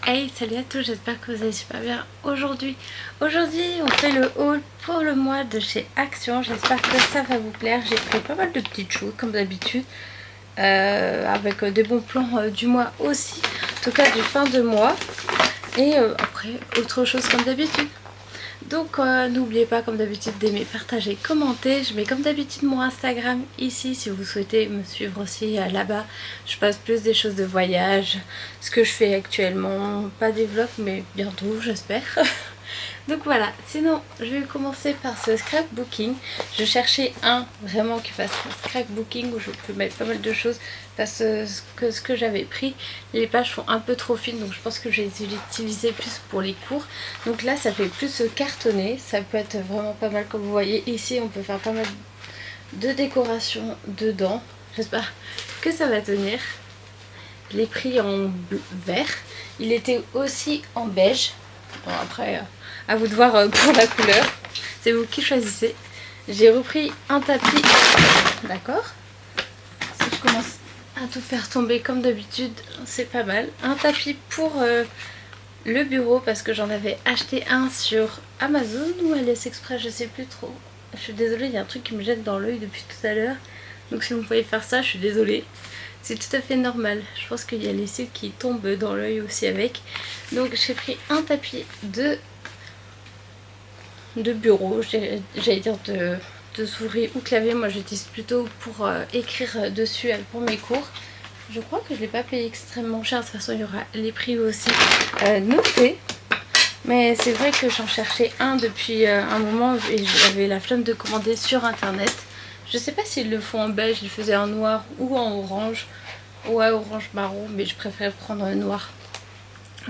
Hey, salut à tous, j'espère que vous allez super bien aujourd'hui. Aujourd'hui, on fait le haul pour le mois de chez Action. J'espère que ça va vous plaire. J'ai pris pas mal de petites choses comme d'habitude, avec des bons plans du mois aussi, en tout cas du fin de mois. Et après, autre chose comme d'habitude. Donc n'oubliez pas comme d'habitude d'aimer, partager, commenter. Je mets comme d'habitude mon Instagram ici si vous souhaitez me suivre aussi là-bas. Je passe plus des choses de voyage, ce que je fais actuellement, pas des vlogs mais bientôt j'espère. Donc voilà, sinon je vais commencer par ce scrapbooking. Je cherchais un vraiment qui fasse un scrapbooking où je peux mettre pas mal de choses parce que ce que j'avais pris, les pages font un peu trop fines, donc je pense que je vais les utiliser plus pour les cours. Donc là ça fait plus cartonné, ça peut être vraiment pas mal comme vous voyez. Ici on peut faire pas mal de décoration dedans, j'espère que ça va tenir. Je l'ai pris en vert, il était aussi en beige. Bon après à vous de voir pour la couleur, c'est vous qui choisissez. J'ai repris un tapis, d'accord, si je commence à tout faire tomber comme d'habitude, c'est pas mal. Un tapis pour le bureau parce que j'en avais acheté un sur Amazon ou AliExpress, je sais plus trop. Je suis désolée, il y a un truc qui me jette dans l'œil depuis tout à l'heure, donc si vous voyez faire ça, je suis désolée. C'est tout à fait normal. Je pense qu'il y a les cils qui tombent dans l'œil aussi avec. Donc j'ai pris un tapis de bureau, j'allais dire de souris ou clavier. Moi j'utilise plutôt pour écrire dessus pour mes cours. Je crois que je ne l'ai pas payé extrêmement cher. De toute façon il y aura les prix aussi notés. Mais c'est vrai que j'en cherchais un depuis un moment et j'avais la flemme de commander sur internet. Je sais pas s'ils le font en beige, ils le faisaient en noir ou en orange. Ouais, orange marron, mais je préfère prendre un noir.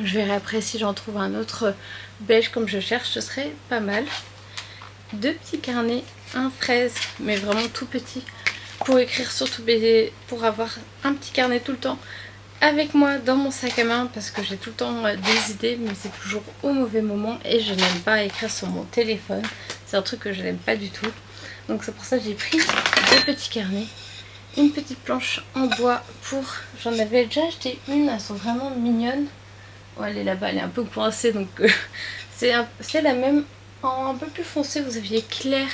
Je verrai après si j'en trouve un autre beige comme je cherche, ce serait pas mal. Deux petits carnets, un fraise, mais vraiment tout petit, pour écrire surtout BD, pour avoir un petit carnet tout le temps avec moi dans mon sac à main, parce que j'ai tout le temps des idées, mais c'est toujours au mauvais moment et je n'aime pas écrire sur mon téléphone. C'est un truc que je n'aime pas du tout. Donc c'est pour ça que j'ai pris deux petits carnets. Une petite planche en bois pour... J'en avais déjà acheté une, elles sont vraiment mignonnes. Oh, elle est là-bas, elle est un peu coincée, donc c'est la même en un peu plus foncé. Vous aviez clair,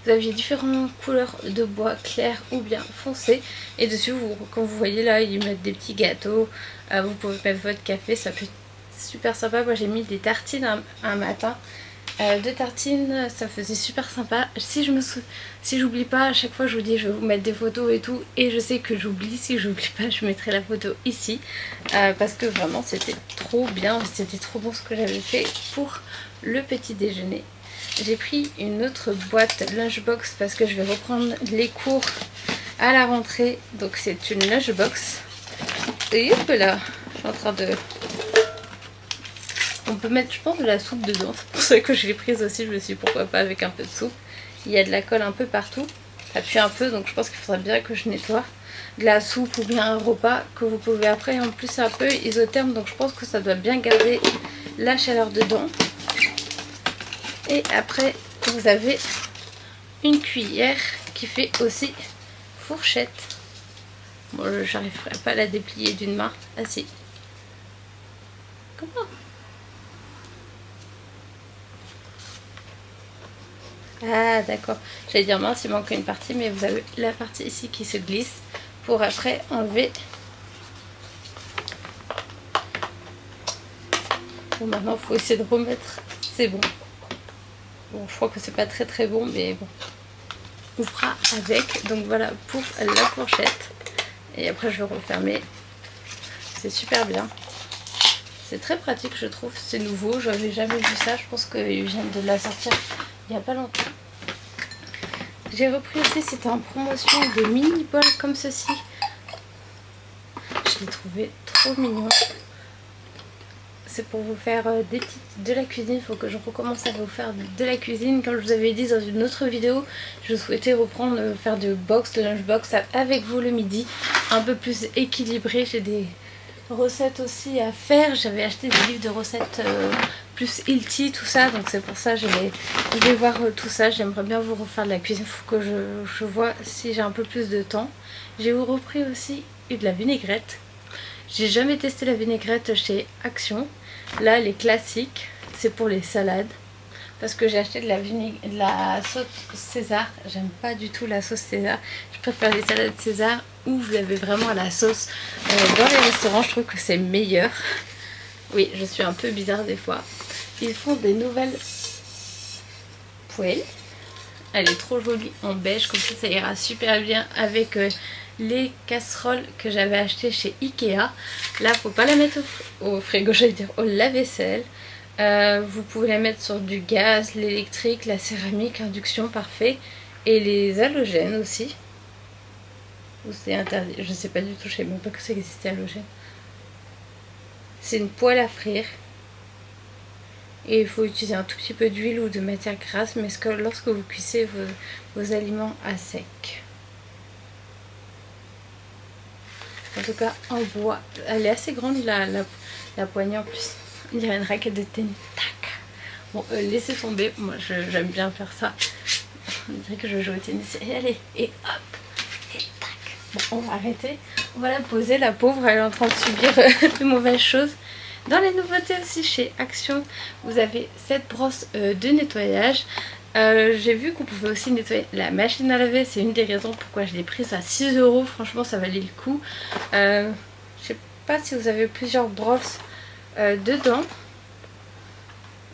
vous aviez différentes couleurs de bois, clair ou bien foncé. Et dessus, comme vous voyez là, ils mettent des petits gâteaux. Vous pouvez mettre votre café, ça peut être super sympa. Moi j'ai mis des tartines un matin. Deux tartines, ça faisait super sympa. Si j'oublie pas, à chaque fois je vous dis je vais vous mettre des photos et tout, et je sais que j'oublie. Si j'oublie pas, je mettrai la photo ici parce que vraiment c'était trop bien, c'était trop bon ce que j'avais fait pour le petit déjeuner. J'ai pris une autre boîte lunchbox parce que je vais reprendre les cours à la rentrée, donc c'est une lunchbox. Et hop là, je suis en train de... On peut mettre, je pense, de la soupe dedans. C'est pour ça que je l'ai prise aussi. Je me suis dit pourquoi pas avec un peu de soupe. Il y a de la colle un peu partout. Ça pue un peu, donc je pense qu'il faudrait bien que je nettoie. De la soupe ou bien un repas que vous pouvez après. En plus, c'est un peu isotherme, donc je pense que ça doit bien garder la chaleur dedans. Et après, vous avez une cuillère qui fait aussi fourchette. Bon, j'arriverai pas à la déplier d'une main. Ah si. Comment ? Ah d'accord, j'allais dire mince, il manque une partie, mais vous avez la partie ici qui se glisse pour après enlever. Bon, maintenant il faut essayer de remettre, c'est bon. Bon, je crois que c'est pas très bon, mais bon, on fera avec. Donc voilà pour la fourchette, et après je vais refermer. C'est super bien, c'est très pratique je trouve, c'est nouveau, j'avais jamais vu ça, je pense qu'ils viennent de la sortir il n'y a pas longtemps. J'ai repris aussi, c'était en promotion, des mini bols comme ceci. Je l'ai trouvé trop mignon. C'est pour vous faire des petites de la cuisine. Il faut que je recommence à vous faire de la cuisine. Comme je vous avais dit dans une autre vidéo, je souhaitais reprendre, faire de lunchbox avec vous le midi. Un peu plus équilibré. J'ai des recettes aussi à faire. J'avais acheté des livres de recettes plus healthy, tout ça. Donc c'est pour ça que je vais voir tout ça. J'aimerais bien vous refaire de la cuisine. Il faut que je vois si j'ai un peu plus de temps. J'ai repris aussi de la vinaigrette. J'ai jamais testé la vinaigrette chez Action. Là, les classiques, c'est pour les salades. Parce que j'ai acheté de la sauce César. J'aime pas du tout la sauce César. Je préfère les salades César où vous avez vraiment la sauce. Dans les restaurants, je trouve que c'est meilleur. Oui, je suis un peu bizarre des fois. Ils font des nouvelles poêles. Elle est trop jolie en beige, comme ça ira super bien avec les casseroles que j'avais achetées chez Ikea. Là, faut pas la mettre au frigo, j'allais dire au lave-vaisselle. Vous pouvez la mettre sur du gaz, l'électrique, la céramique, induction, parfait. Et les halogènes aussi. Ou c'est interdit, je sais pas du tout, je sais même pas que ça existait halogène. C'est une poêle à frire. Et il faut utiliser un tout petit peu d'huile ou de matière grasse, mais lorsque vous cuisez vos aliments à sec. En tout cas, en bois. Elle est assez grande, la poignée en plus. Il y a une raquette de tennis. Tac. Bon, laissez tomber. Moi, j'aime bien faire ça. On dirait que je joue au tennis. Et allez, et hop, et tac. Bon, on va arrêter. On va la poser. La pauvre, elle est en train de subir de mauvaises choses. Dans les nouveautés aussi chez Action, vous avez cette brosse de nettoyage. J'ai vu qu'on pouvait aussi nettoyer la machine à laver. C'est une des raisons pourquoi je l'ai prise à 6 €. Franchement, ça valait le coup. Je sais pas si vous avez plusieurs brosses dedans.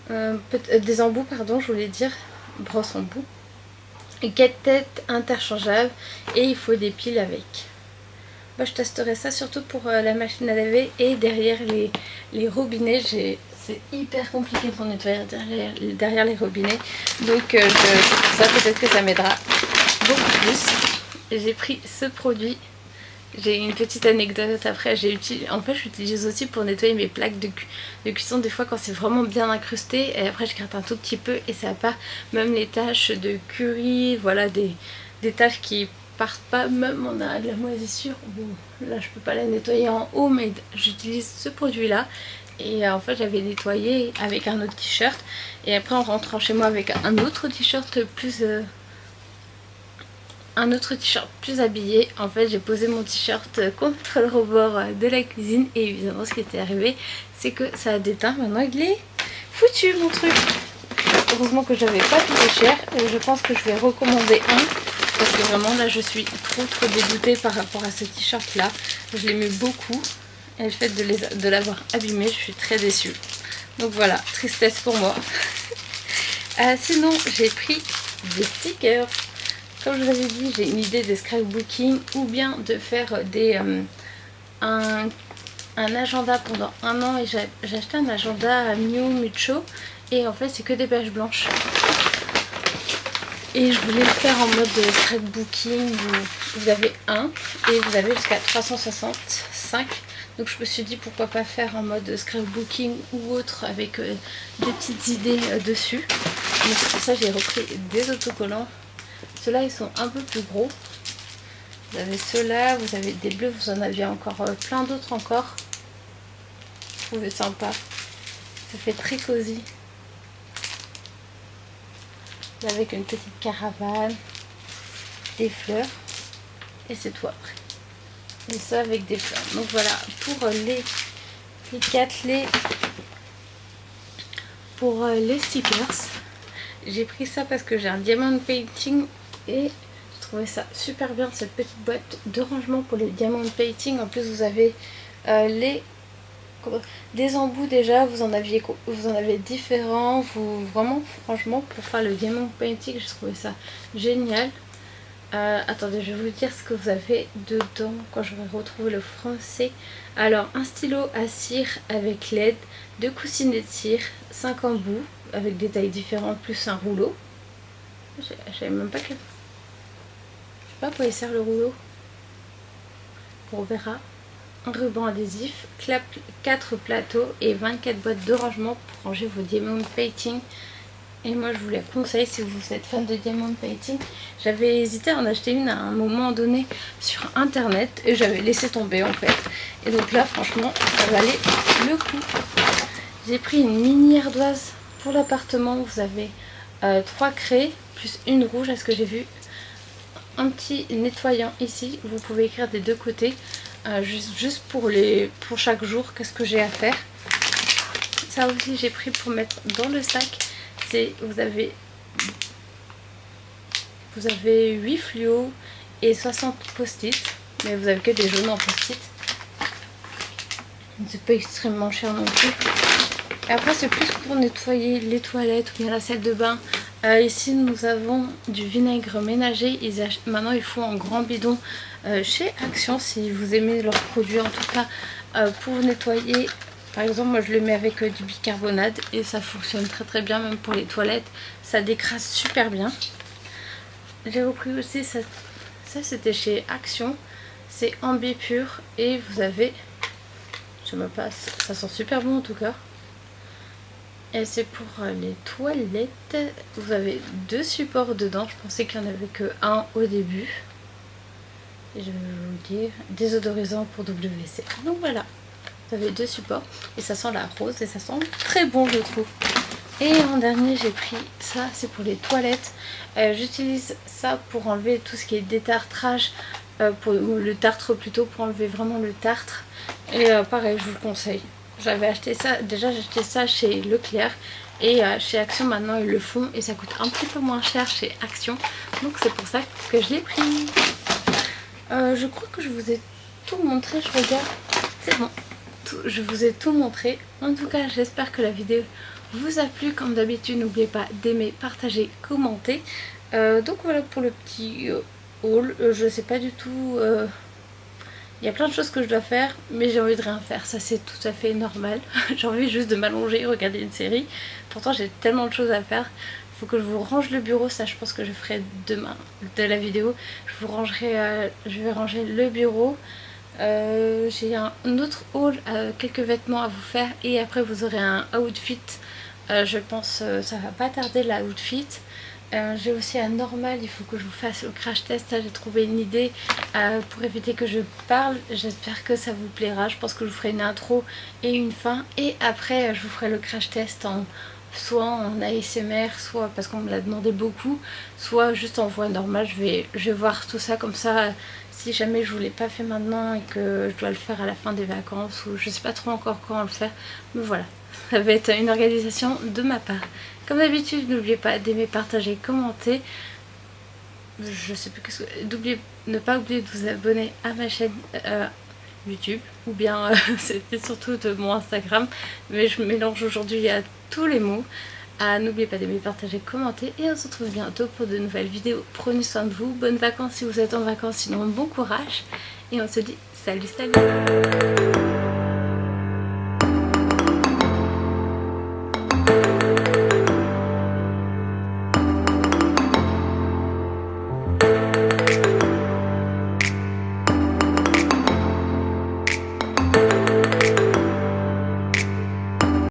Des embouts, pardon, je voulais dire. Brosse en bout. Et 4 têtes interchangeables. Et il faut des piles avec. Bah, je testerai ça surtout pour la machine à laver et derrière les robinets. C'est hyper compliqué pour nettoyer derrière les robinets. Donc c'est pour ça, peut-être que ça m'aidera beaucoup plus. J'ai pris ce produit. J'ai une petite anecdote après. En fait, j'utilise aussi pour nettoyer mes plaques de cuisson des fois quand c'est vraiment bien incrusté. Et après, je gratte un tout petit peu et ça part. Même les taches de curry, voilà, des taches qui partent pas. Même on a de la moisissure. Bon, là, je peux pas la nettoyer en haut, mais j'utilise ce produit-là. Et en fait, j'avais nettoyé avec un autre t-shirt. Et après, en rentrant chez moi avec un autre t-shirt plus... habillé. En fait, j'ai posé mon t-shirt contre le rebord de la cuisine et évidemment ce qui était arrivé c'est que ça a déteint. Maintenant il est foutu mon truc. Heureusement que j'avais pas payé cher. Je pense que je vais recommander un parce que vraiment là je suis trop dégoûtée par rapport à ce t-shirt là. Je l'aimais beaucoup et le fait de l'avoir abîmé, je suis très déçue. Donc voilà, tristesse pour moi. Sinon j'ai pris des stickers. Comme je vous avais dit, j'ai une idée de scrapbooking ou bien de faire un agenda pendant un an. Et j'ai acheté un agenda Miu Mucho et en fait c'est que des pages blanches. Et je voulais le faire en mode scrapbooking où vous avez un et vous avez jusqu'à 365. Donc je me suis dit pourquoi pas faire en mode scrapbooking ou autre avec des petites idées dessus. Donc c'est pour ça que j'ai repris des autocollants. Ceux-là ils sont un peu plus gros. Vous avez ceux-là, vous avez des bleus, vous en aviez encore plein d'autres encore. Je trouvais sympa. Ça fait très cosy. Avec une petite caravane, des fleurs et c'est tout après. Et ça avec des fleurs. Donc voilà pour les stickers. J'ai pris ça parce que j'ai un diamond painting et je trouvais ça super bien, cette petite boîte de rangement pour les diamond painting. En plus vous avez des embouts déjà, vous en avez différents. Vraiment franchement pour faire le diamond painting j'ai trouvé ça génial. Attendez, je vais vous dire ce que vous avez dedans quand je vais retrouver le français. Alors un stylo à cire avec LED, 2 coussinets de cire, 5 embouts avec des tailles différentes plus un rouleau. Je savais même pas que... Je sais pas à quoi il sert le rouleau. On verra. Un ruban adhésif, 4 plateaux et 24 boîtes de rangement pour ranger vos diamond painting. Et moi je vous la conseille si vous êtes fan de diamond painting. J'avais hésité à en acheter une à un moment donné sur internet et j'avais laissé tomber en fait. Et donc là franchement ça valait le coup. J'ai pris une mini ardoise pour l'appartement. Vous avez 3 craies plus une rouge à ce que j'ai vu. Un petit nettoyant ici, vous pouvez écrire des deux côtés. juste pour chaque jour, qu'est-ce que j'ai à faire. Ça aussi j'ai pris pour mettre dans le sac. Vous avez 8 fluos et 60 post-it, mais vous avez que des jaunes en post-it. C'est pas extrêmement cher non plus. Et après c'est plus pour nettoyer les toilettes ou bien la salle de bain. Ici nous avons du vinaigre ménager. Maintenant ils font en grand bidon chez Action, si vous aimez leurs produits en tout cas, pour nettoyer. Par exemple moi je le mets avec du bicarbonate et ça fonctionne très très bien, même pour les toilettes. Ça décrase super bien. J'ai repris aussi ça c'était chez Action. C'est en pur et vous avez, je me passe, ça sent super bon en tout cas. Et c'est pour les toilettes. Vous avez 2 supports dedans. Je pensais qu'il n'y en avait que un au début. Et je vais vous dire, désodorisant pour WC. Donc voilà, vous avez 2 supports. Et ça sent la rose et ça sent très bon je trouve. Et en dernier j'ai pris ça, c'est pour les toilettes. J'utilise ça pour enlever tout ce qui est détartrage. Pour le tartre plutôt, pour enlever vraiment le tartre. Et pareil, je vous le conseille. J'avais acheté ça, déjà j'ai acheté ça chez Leclerc et chez Action maintenant ils le font et ça coûte un petit peu moins cher chez Action. Donc c'est pour ça que je l'ai pris. Je crois que je vous ai tout montré, je regarde, c'est bon, je vous ai tout montré. En tout cas j'espère que la vidéo vous a plu. Comme d'habitude n'oubliez pas d'aimer, partager, commenter. Donc voilà pour le petit haul. Je sais pas du tout... Il y a plein de choses que je dois faire, mais j'ai envie de rien faire, ça c'est tout à fait normal. J'ai envie juste de m'allonger, regarder une série. Pourtant j'ai tellement de choses à faire. Il faut que je vous range le bureau, ça je pense que je ferai demain de la vidéo. Je vais ranger le bureau. J'ai un autre haul, quelques vêtements à vous faire et après vous aurez un outfit. Je pense ça va pas tarder la outfit. J'ai aussi un normal, il faut que je vous fasse le crash test. Là j'ai trouvé une idée pour éviter que je parle. J'espère que ça vous plaira. Je pense que je vous ferai une intro et une fin. Et après je vous ferai le crash test soit en ASMR, soit parce qu'on me l'a demandé beaucoup, soit juste en voix normale. Je vais voir tout ça comme ça. Si jamais je vous l'ai pas fait maintenant et que je dois le faire à la fin des vacances, ou je sais pas trop encore quand le faire, mais voilà, ça va être une organisation de ma part. Comme d'habitude, n'oubliez pas d'aimer, partager, commenter. Je sais plus qu'est-ce que... Ne pas oublier de vous abonner à ma chaîne YouTube. Ou bien c'était surtout de mon Instagram. Mais je mélange aujourd'hui à tous les mots. N'oubliez pas d'aimer, partager, commenter. Et on se retrouve bientôt pour de nouvelles vidéos. Prenez soin de vous. Bonnes vacances si vous êtes en vacances. Sinon bon courage. Et on se dit salut salut.